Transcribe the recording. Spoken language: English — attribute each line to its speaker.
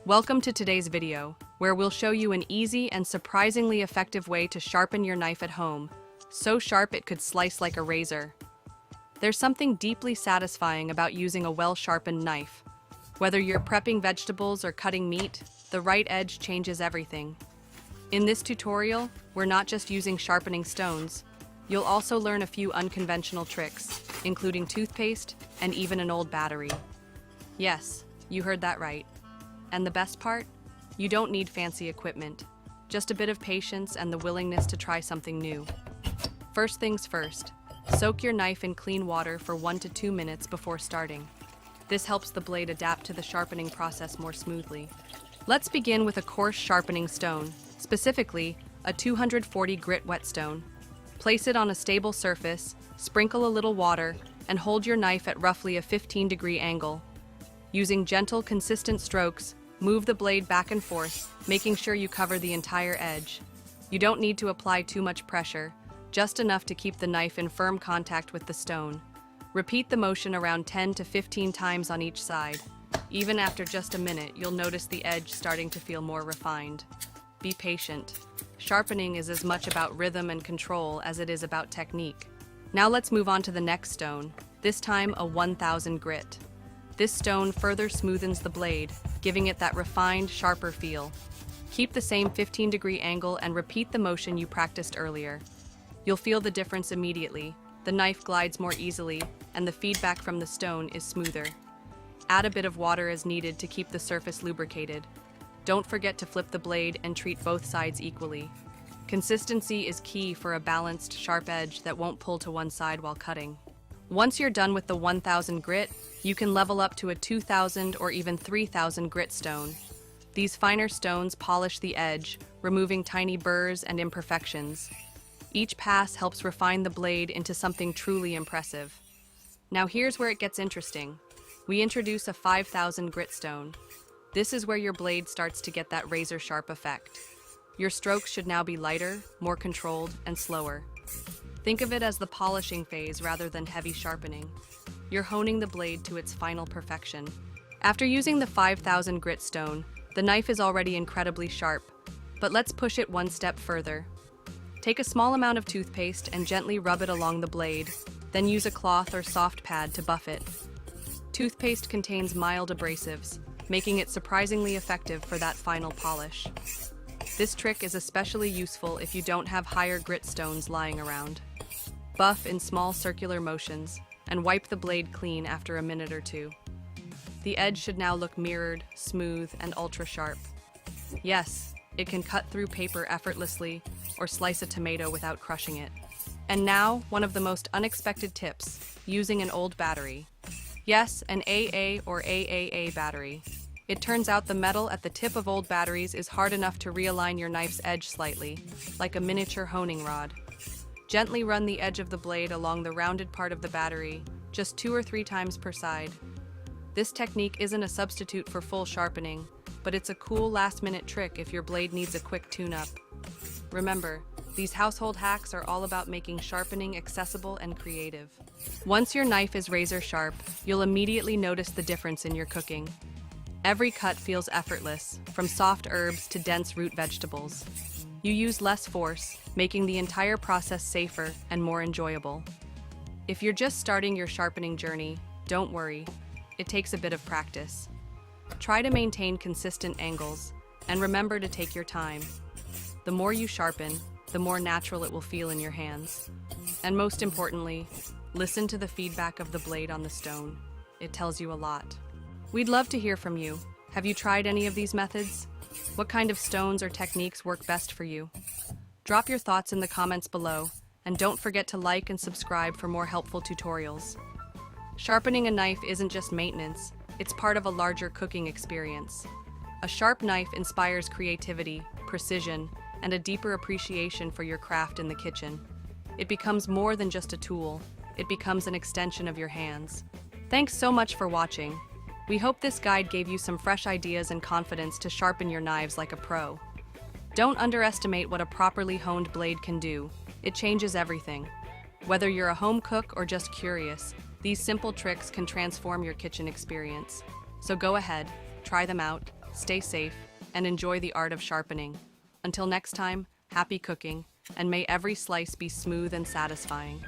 Speaker 1: Welcome to today's video, where we'll show you an easy and surprisingly effective way to sharpen your knife at home, so sharp it could slice like a razor. There's something deeply satisfying about using a well-sharpened knife. Whether you're prepping vegetables or cutting meat, the right edge changes everything. In this tutorial, we're not just using sharpening stones. You'll also learn a few unconventional tricks, including toothpaste and even an old battery. Yes, you heard that right. And the best part? You don't need fancy equipment, just a bit of patience and the willingness to try something new. First things first, soak your knife in clean water for 1 to 2 minutes before starting. This helps the blade adapt to the sharpening process more smoothly. Let's begin with a coarse sharpening stone, specifically a 240 grit whetstone. Place it on a stable surface, sprinkle a little water, and hold your knife at roughly a 15-degree angle. Using gentle, consistent strokes, move the blade back and forth, making sure you cover the entire edge. You don't need to apply too much pressure, just enough to keep the knife in firm contact with the stone. Repeat the motion around 10 to 15 times on each side. Even after just a minute, you'll notice the edge starting to feel more refined. Be patient. Sharpening is as much about rhythm and control as it is about technique. Now let's move on to the next stone, this time a 1000 grit. This stone further smoothens the blade, giving it that refined, sharper feel. Keep the same 15-degree angle and repeat the motion you practiced earlier. You'll feel the difference immediately. The knife glides more easily, and the feedback from the stone is smoother. Add a bit of water as needed to keep the surface lubricated. Don't forget to flip the blade and treat both sides equally. Consistency is key for a balanced, sharp edge that won't pull to one side while cutting. Once you're done with the 1000 grit, you can level up to a 2000 or even 3000 grit stone. These finer stones polish the edge, removing tiny burrs and imperfections. Each pass helps refine the blade into something truly impressive. Now here's where it gets interesting. We introduce a 5000 grit stone. This is where your blade starts to get that razor-sharp effect. Your strokes should now be lighter, more controlled, and slower. Think of it as the polishing phase rather than heavy sharpening. You're honing the blade to its final perfection. After using the 5000 grit stone, the knife is already incredibly sharp, but let's push it one step further. Take a small amount of toothpaste and gently rub it along the blade, then use a cloth or soft pad to buff it. Toothpaste contains mild abrasives, making it surprisingly effective for that final polish. This trick is especially useful if you don't have higher grit stones lying around. Buff in small circular motions, and wipe the blade clean after a minute or two. The edge should now look mirrored, smooth, and ultra-sharp. Yes, it can cut through paper effortlessly or slice a tomato without crushing it. And now, one of the most unexpected tips, using an old battery. Yes, an AA or AAA battery. It turns out the metal at the tip of old batteries is hard enough to realign your knife's edge slightly, like a miniature honing rod. Gently run the edge of the blade along the rounded part of the battery, just 2 or 3 times per side. This technique isn't a substitute for full sharpening, but it's a cool last-minute trick if your blade needs a quick tune-up. Remember, these household hacks are all about making sharpening accessible and creative. Once your knife is razor sharp, you'll immediately notice the difference in your cooking. Every cut feels effortless, from soft herbs to dense root vegetables. You use less force, making the entire process safer and more enjoyable. If you're just starting your sharpening journey, don't worry. It takes a bit of practice. Try to maintain consistent angles, and remember to take your time. The more you sharpen, the more natural it will feel in your hands. And most importantly, listen to the feedback of the blade on the stone. It tells you a lot. We'd love to hear from you. Have you tried any of these methods? What kind of stones or techniques work best for you? Drop your thoughts in the comments below, and don't forget to like and subscribe for more helpful tutorials. Sharpening a knife isn't just maintenance, it's part of a larger cooking experience. A sharp knife inspires creativity, precision, and a deeper appreciation for your craft in the kitchen. It becomes more than just a tool, it becomes an extension of your hands. Thanks so much for watching. We hope this guide gave you some fresh ideas and confidence to sharpen your knives like a pro. Don't underestimate what a properly honed blade can do. It changes everything. Whether you're a home cook or just curious, these simple tricks can transform your kitchen experience. So go ahead, try them out, stay safe, and enjoy the art of sharpening. Until next time, happy cooking, and may every slice be smooth and satisfying.